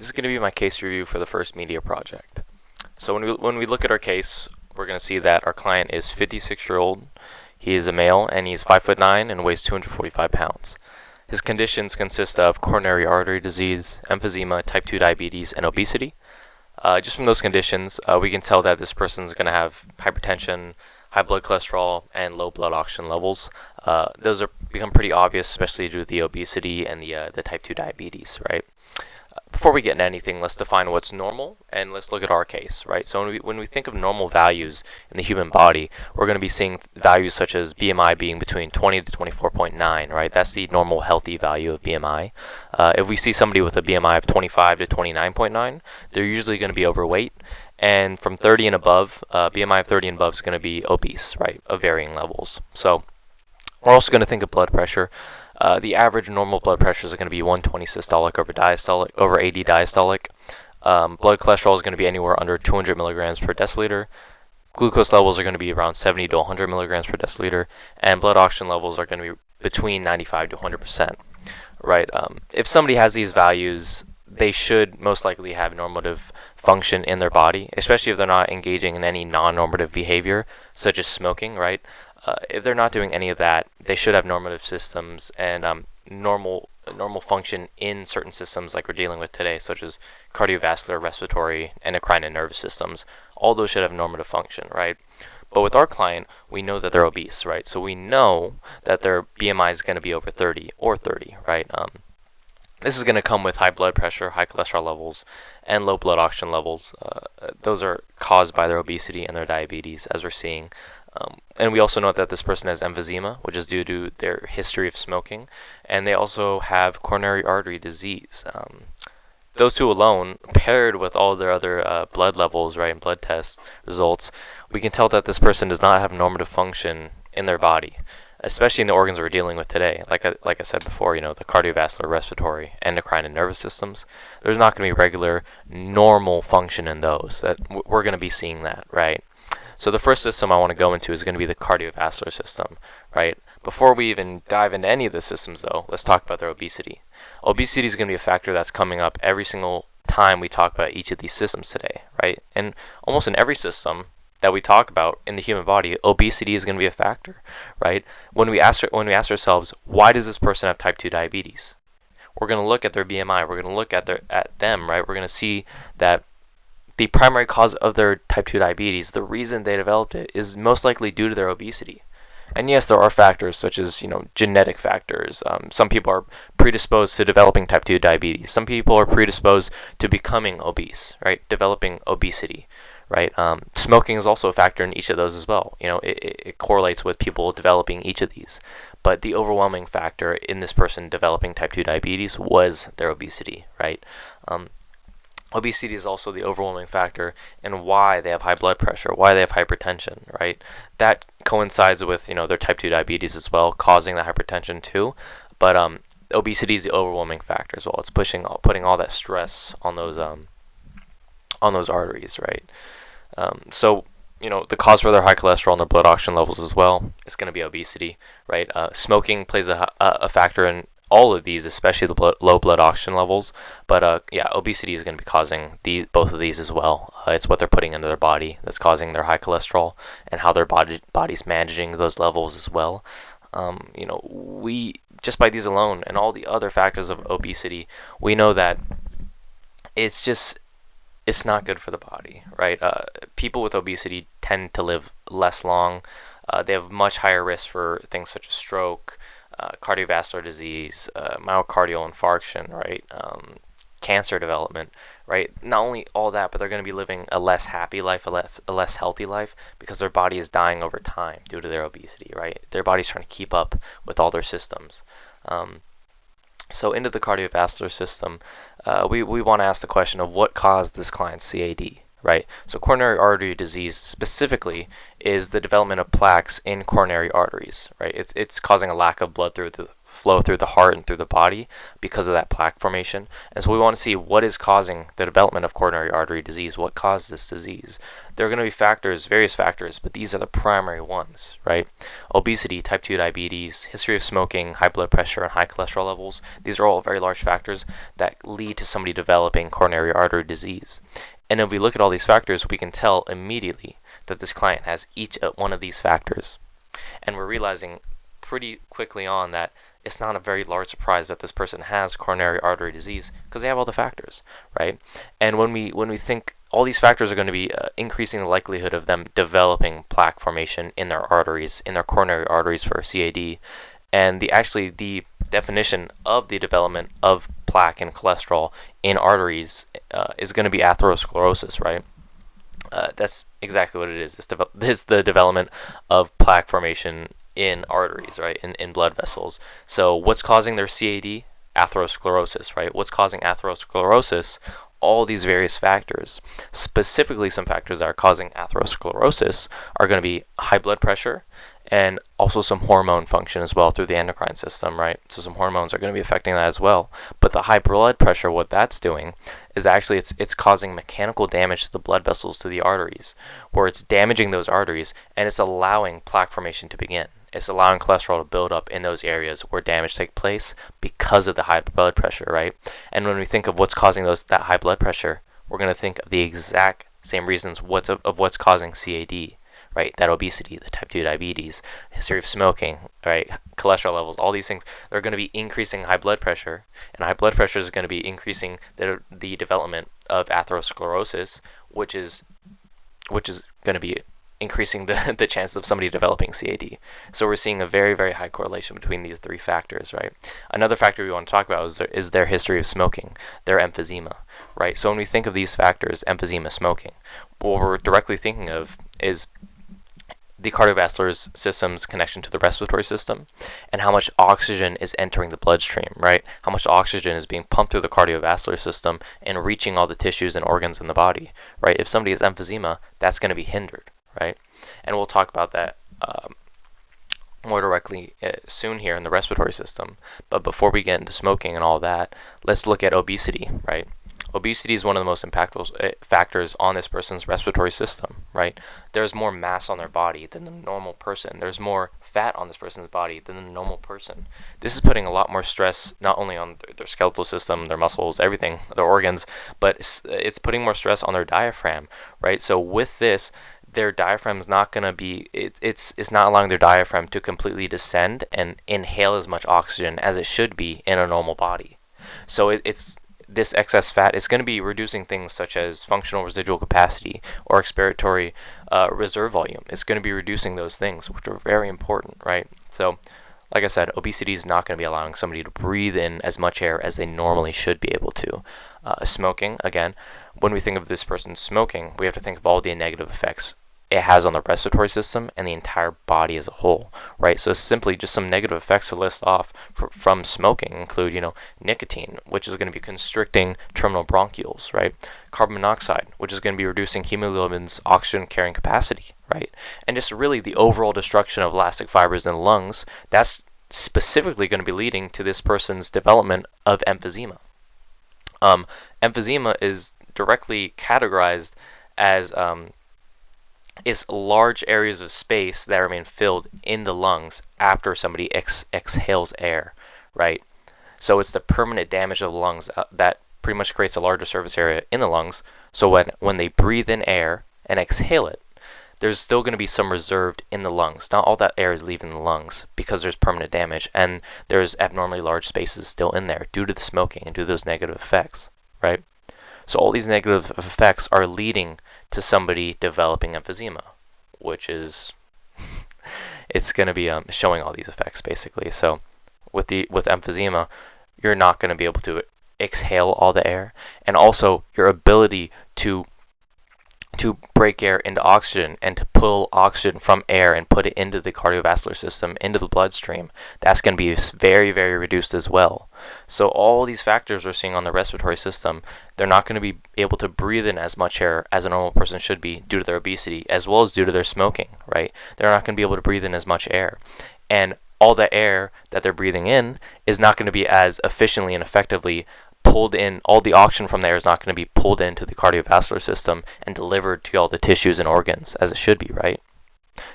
This is going to be my case review for the first media project. So when we look at our case, we're going to see that our client is 56-year-old. He is a male and he's 5'9" and weighs 245 pounds. His conditions consist of coronary artery disease, emphysema, type 2 diabetes, and obesity. Just from those conditions, we can tell that this person is going to have hypertension, high blood cholesterol, and low blood oxygen levels. Those are become pretty obvious, especially due to the obesity and the type 2 diabetes, right? Before we get into anything, let's define what's normal and let's look at our case, right? So when we think of normal values in the human body, we're going to be seeing values such as BMI being between 20 to 24.9, right? That's the normal healthy value of BMI. If we see somebody with a BMI of 25 to 29.9, they're usually going to be overweight. And from 30 and above, BMI of 30 and above is going to be obese, right, of varying levels. So we're also going to think of blood pressure. The average normal blood pressures are going to be 120 systolic over 80 diastolic. Blood cholesterol is going to be anywhere under 200 milligrams per deciliter. Glucose levels are going to be around 70 to 100 milligrams per deciliter, and blood oxygen levels are going to be between 95 to 100%. Right? If somebody has these values, they should most likely have normative function in their body, especially if they're not engaging in any non-normative behavior, such as smoking, right? If they're not doing any of that, they should have normative systems and normal function in certain systems like we're dealing with today, such as cardiovascular, respiratory, endocrine, and nervous systems. All those should have normative function, right? But with our client, we know that they're obese, right? So we know that their BMI is going to be over 30 or 30, right? This is going to come with high blood pressure, high cholesterol levels, and low blood oxygen levels. Those are caused by their obesity and their diabetes, as we're seeing. And we also know that this person has emphysema, which is due to their history of smoking, and they also have coronary artery disease. Those two alone, paired with all their other blood levels, right, and blood test results, we can tell that this person does not have normative function in their body, especially in the organs we're dealing with today. Like I said before, the cardiovascular, respiratory, endocrine, and nervous systems. There's not going to be regular, normal function in those. That we're going to be seeing that, right? So the first system I want to go into is going to be the cardiovascular system, right? Before we even dive into any of the systems, though, let's talk about their obesity. Obesity is going to be a factor that's coming up every single time we talk about each of these systems today, right? And almost in every system that we talk about in the human body, obesity is going to be a factor, right? When we ask ourselves, why does this person have type 2 diabetes? We're going to look at their BMI. We're going to look at them, right? We're going to see that the primary cause of their type 2 diabetes, the reason they developed it, is most likely due to their obesity. And yes, there are factors such as, genetic factors. Some people are predisposed to developing type 2 diabetes. Some people are predisposed to becoming obese, right? Developing obesity, right? Smoking is also a factor in each of those as well. It correlates with people developing each of these. But the overwhelming factor in this person developing type 2 diabetes was their obesity, right? Obesity is also the overwhelming factor in why they have high blood pressure, why they have hypertension, right? That coincides with, their type 2 diabetes as well, causing the hypertension too. But obesity is the overwhelming factor as well. It's putting all that stress on those arteries, right? So the cause for their high cholesterol and their blood oxygen levels as well is going to be obesity, right? Smoking plays a factor in all of these, especially the low blood oxygen levels. But obesity is going to be causing both of these as well. It's what they're putting into their body that's causing their high cholesterol and how their body's managing those levels as well. We just by these alone and all the other factors of obesity, we know that it's not good for the body, right? People with obesity tend to live less long. They have much higher risk for things such as stroke, cardiovascular disease, myocardial infarction, right? Cancer development, right? Not only all that, but they're going to be living a less happy life, a less healthy life, because their body is dying over time due to their obesity, right? Their body's trying to keep up with all their systems. So into the cardiovascular system, we want to ask the question of what caused this client's CAD, right? So coronary artery disease specifically is the development of plaques in coronary arteries, right? It's causing a lack of blood flow through the heart and through the body because of that plaque formation. And so we want to see what is causing the development of coronary artery disease, what caused this disease. There are going to be factors, various factors, but these are the primary ones, right? Obesity, type 2 diabetes, history of smoking, high blood pressure, and high cholesterol levels. These are all very large factors that lead to somebody developing coronary artery disease. And if we look at all these factors, we can tell immediately that this client has each one of these factors. And we're realizing pretty quickly on that it's not a very large surprise that this person has coronary artery disease because they have all the factors, right? And when we think all these factors are going to be increasing the likelihood of them developing plaque formation in their arteries, in their coronary arteries for CAD, and the definition of the development of plaque and cholesterol in arteries is going to be atherosclerosis, right? That's exactly what it is. It's the development of plaque formation in arteries, right? In blood vessels. So what's causing their CAD? Atherosclerosis, right? What's causing atherosclerosis? All these various factors. Specifically, some factors that are causing atherosclerosis are going to be high blood pressure and also some hormone function as well through the endocrine system, right? So some hormones are going to be affecting that as well. But the high blood pressure, what that's doing is actually it's causing mechanical damage to the blood vessels to the arteries, where it's damaging those arteries and it's allowing plaque formation to begin. It's allowing cholesterol to build up in those areas where damage takes place because of the high blood pressure, right? And when we think of what's causing that high blood pressure, we're going to think of the exact same reasons of what's causing CAD, right? That obesity, the type 2 diabetes, history of smoking, right? Cholesterol levels, all these things, they're going to be increasing high blood pressure, and high blood pressure is going to be increasing the development of atherosclerosis, which is going to be increasing the chance of somebody developing CAD. So we're seeing a very, very high correlation between these three factors, right? Another factor we want to talk about is their history of smoking, their emphysema, right? So when we think of these factors, emphysema, smoking, what we're directly thinking of is the cardiovascular system's connection to the respiratory system and how much oxygen is entering the bloodstream, right? How much oxygen is being pumped through the cardiovascular system and reaching all the tissues and organs in the body, right? If somebody has emphysema, that's going to be hindered, right? And we'll talk about that more directly soon here in the respiratory system. But before we get into smoking and all that, let's look at obesity, right? Obesity is one of the most impactful factors on this person's respiratory system, right? There's more mass on their body than the normal person. There's more fat on this person's body than the normal person. This is putting a lot more stress not only on their skeletal system, their muscles, everything, their organs, but it's putting more stress on their diaphragm, right? So with this, their diaphragm's not going to be, it's not allowing their diaphragm to completely descend and inhale as much oxygen as it should be in a normal body. So it's this excess fat is going to be reducing things such as functional residual capacity or expiratory reserve volume. It's going to be reducing those things, which are very important, right? So, like I said, obesity is not going to be allowing somebody to breathe in as much air as they normally should be able to. Smoking, again, when we think of this person smoking, we have to think of all the negative effects it has on the respiratory system and the entire body as a whole, right? So simply just some negative effects to list off from smoking include, nicotine, which is going to be constricting terminal bronchioles, right? Carbon monoxide, which is going to be reducing hemoglobin's oxygen carrying capacity, right? And just really the overall destruction of elastic fibers in the lungs, that's specifically going to be leading to this person's development of emphysema. Emphysema is directly categorized as is large areas of space that remain filled in the lungs after somebody exhales air, right? So it's the permanent damage of the lungs that pretty much creates a larger surface area in the lungs. So when they breathe in air and exhale it, there's still going to be some reserved in the lungs. Not all that air is leaving the lungs because there's permanent damage, and there's abnormally large spaces still in there due to the smoking and due to those negative effects, right? So all these negative effects are leading to somebody developing emphysema, which is it's going to be showing all these effects basically. So with emphysema, you're not going to be able to exhale all the air, and also your ability to break air into oxygen and to pull oxygen from air and put it into the cardiovascular system, into the bloodstream, that's going to be very, very reduced as well. So all these factors we're seeing on the respiratory system, they're not going to be able to breathe in as much air as a normal person should be due to their obesity, as well as due to their smoking, right? They're not going to be able to breathe in as much air. And all the air that they're breathing in is not going to be as efficiently and effectively pulled in. All the oxygen from the air is not going to be pulled into the cardiovascular system and delivered to all the tissues and organs as it should be, right?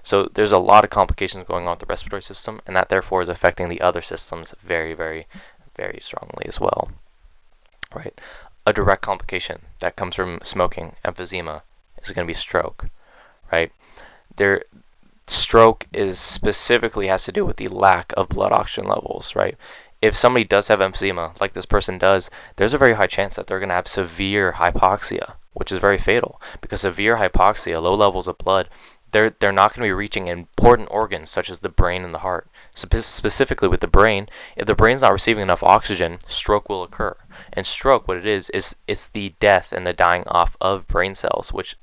So there's a lot of complications going on with the respiratory system, and that therefore is affecting the other systems very, very, very strongly as well, right? A direct complication that comes from smoking, emphysema, is going to be stroke, right? Stroke is specifically has to do with the lack of blood oxygen levels, right? If somebody does have emphysema, like this person does, there's a very high chance that they're going to have severe hypoxia, which is very fatal, because severe hypoxia, low levels of blood, they're not going to be reaching important organs such as the brain and the heart. Specifically with the brain, if the brain's not receiving enough oxygen, stroke will occur. And stroke, what it is it's the death and the dying off of brain cells, which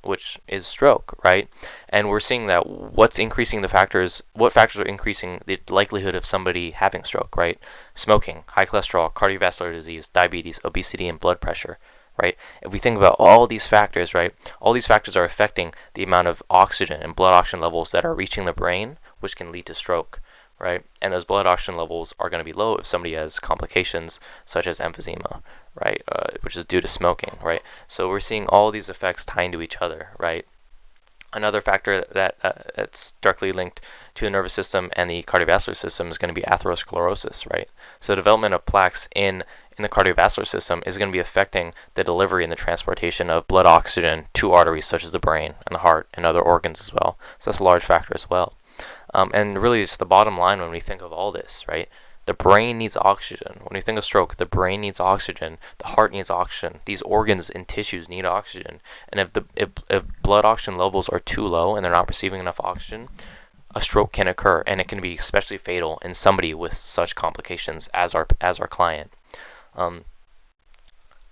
is stroke, right? And we're seeing that what factors are increasing the likelihood of somebody having stroke, right? Smoking, high cholesterol, cardiovascular disease, diabetes, obesity, and blood pressure, right? If we think about all these factors, right, all these factors are affecting the amount of oxygen and blood oxygen levels that are reaching the brain, which can lead to stroke, right? And those blood oxygen levels are going to be low if somebody has complications such as emphysema, right, which is due to smoking, right? So we're seeing all these effects tying to each other, right? Another factor that's directly linked to the nervous system and the cardiovascular system is going to be atherosclerosis, right? So development of plaques in the cardiovascular system is going to be affecting the delivery and the transportation of blood oxygen to arteries such as the brain and the heart and other organs as well. So that's a large factor as well. And really, it's the bottom line when we think of all this, right? The brain needs oxygen. When you think of stroke, the brain needs oxygen, the heart needs oxygen, these organs and tissues need oxygen. And if blood oxygen levels are too low and they're not receiving enough oxygen, a stroke can occur, and it can be especially fatal in somebody with such complications as our client.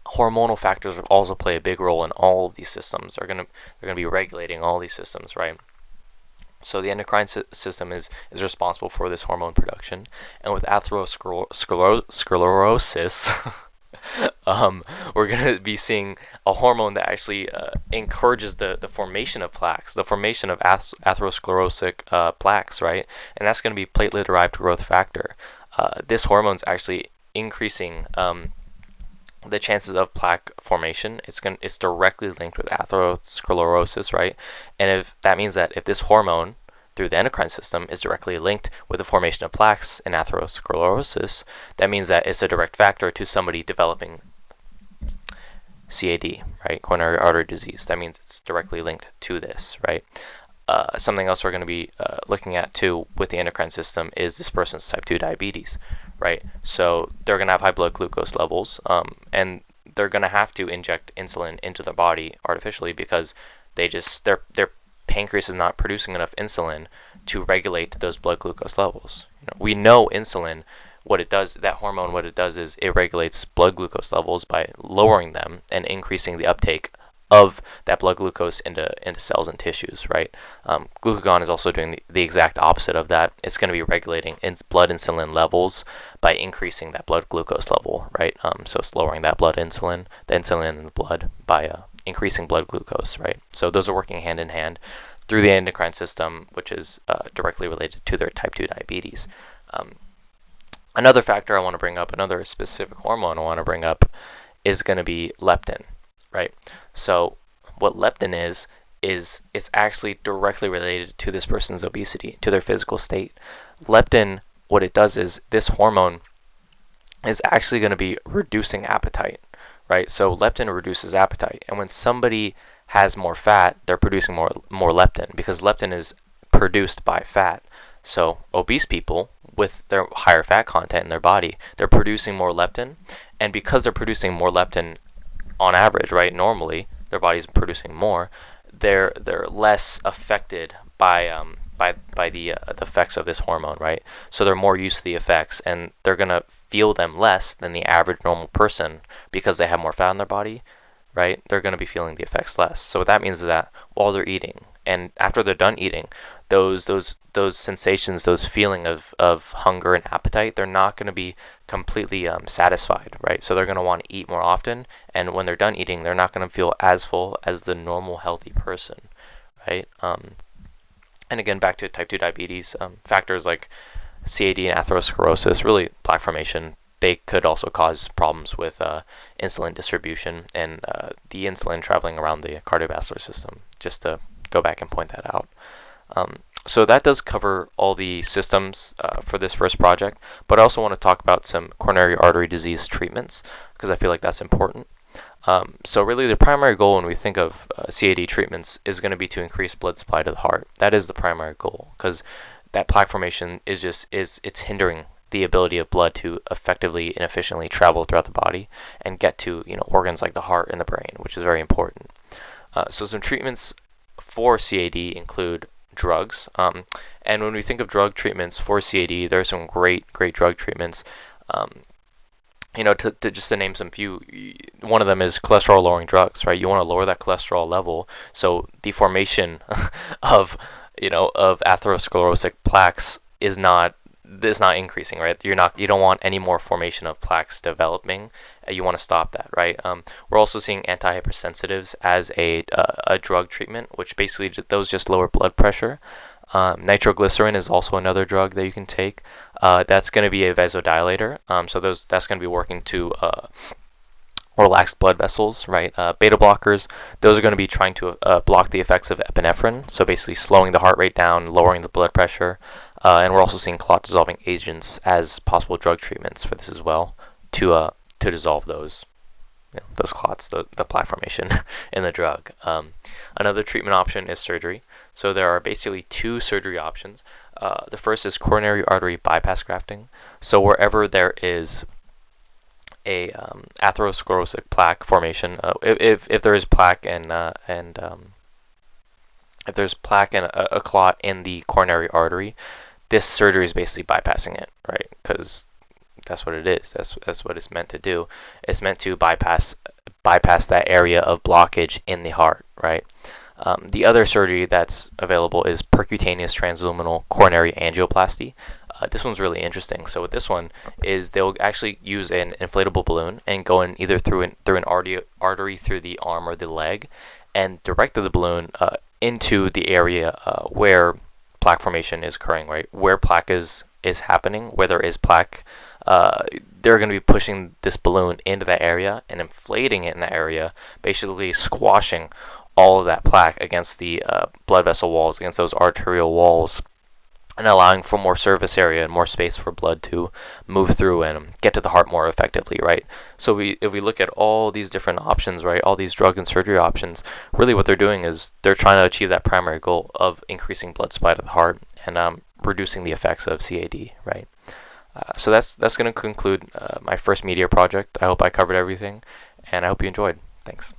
Hormonal factors also play a big role in all of these systems. They're gonna be regulating all these systems, right? So the endocrine system is responsible for this hormone production, and with atherosclerosis, we're going to be seeing a hormone that actually encourages the formation of plaques, the formation of atherosclerosic plaques, right? And that's going to be platelet-derived growth factor. This hormone's actually increasing the chances of plaque formation. It's directly linked with atherosclerosis, right? And if that means that if this hormone through the endocrine system is directly linked with the formation of plaques in atherosclerosis, that means that it's a direct factor to somebody developing CAD, right? Coronary artery disease. That means it's directly linked to this, right? Something else we're going to be looking at too with the endocrine system is this person's type 2 diabetes, right? So they're going to have high blood glucose levels, and they're going to have to inject insulin into their body artificially because their pancreas is not producing enough insulin to regulate those blood glucose levels. We know insulin, what it does, that hormone, what it does is it regulates blood glucose levels by lowering them and increasing the uptake of that blood glucose into cells and tissues, right? Glucagon is also doing the exact opposite of that. It's going to be regulating blood insulin levels by increasing that blood glucose level, right? So it's lowering that the insulin in the blood by increasing blood glucose, right? So those are working hand in hand through the endocrine system, which is directly related to their type 2 diabetes. Another factor I want to bring up, another specific hormone I want to bring up, is going to be leptin, right? So what leptin is it's actually directly related to this person's obesity, to their physical state. Leptin, what it does is this hormone is actually going to be reducing appetite, right? So leptin reduces appetite, and when somebody has more fat, they're producing more leptin because leptin is produced by fat. So obese people with their higher fat content in their body, they're producing more leptin, and because they're producing more leptin on average, right, normally their body's producing more, they're less affected by the effects of this hormone, right? So they're more used to the effects, and they're gonna feel them less than the average normal person because they have more fat in their body, right? They're gonna be feeling the effects less. So what that means is that while they're eating and after they're done eating, those sensations, those feeling of hunger and appetite, they're not going to be completely satisfied, right? So they're going to want to eat more often, and when they're done eating, they're not going to feel as full as the normal healthy person, right? And again, back to type 2 diabetes, factors like CAD and atherosclerosis, really plaque formation, they could also cause problems with insulin distribution and the insulin traveling around the cardiovascular system, just to go back and point that out. So that does cover all the systems for this first project, but I also want to talk about some coronary artery disease treatments because I feel like that's important. So really the primary goal when we think of CAD treatments is going to be to increase blood supply to the heart. That is the primary goal because that plaque formation it's hindering the ability of blood to effectively and efficiently travel throughout the body and get to organs like the heart and the brain, which is very important. So some treatments for CAD include drugs. And when we think of drug treatments for CAD, there are some great drug treatments. To name some few, one of them is cholesterol lowering drugs, right? You want to lower that cholesterol level, so the formation of atherosclerotic plaques is not increasing, right? You don't want any more formation of plaques developing. You want to stop that, right? We're also seeing antihypersensitives as a drug treatment, which basically those just lower blood pressure. Nitroglycerin is also another drug that you can take. That's going to be a vasodilator. So that's going to be working to relax blood vessels, right? Beta blockers, those are going to be trying to block the effects of epinephrine. So basically slowing the heart rate down, lowering the blood pressure. And we're also seeing clot dissolving agents as possible drug treatments for this as well to dissolve those clots, the plaque formation in the drug. Another treatment option is surgery. So there are basically two surgery options. The first is coronary artery bypass grafting. So wherever there is a atherosclerotic plaque formation, if there is plaque and if there's plaque and a clot in the coronary artery, this surgery is basically bypassing it, right? Because that's what it is. That's what it's meant to do. It's meant to bypass that area of blockage in the heart, right? The other surgery that's available is percutaneous transluminal coronary angioplasty. This one's really interesting. So with this one is they'll actually use an inflatable balloon and go in either through an artery through the arm or the leg, and direct the balloon into the area where plaque formation is occurring, right? Where plaque is happening, where there is plaque, they're going to be pushing this balloon into that area and inflating it in that area, basically squashing all of that plaque against the blood vessel walls, against those arterial walls, and allowing for more surface area and more space for blood to move through and get to the heart more effectively, right? So if we look at all these different options, right, all these drug and surgery options, really what they're doing is they're trying to achieve that primary goal of increasing blood supply to the heart and reducing the effects of CAD, right? So that's going to conclude my first media project. I hope I covered everything, and I hope you enjoyed. Thanks.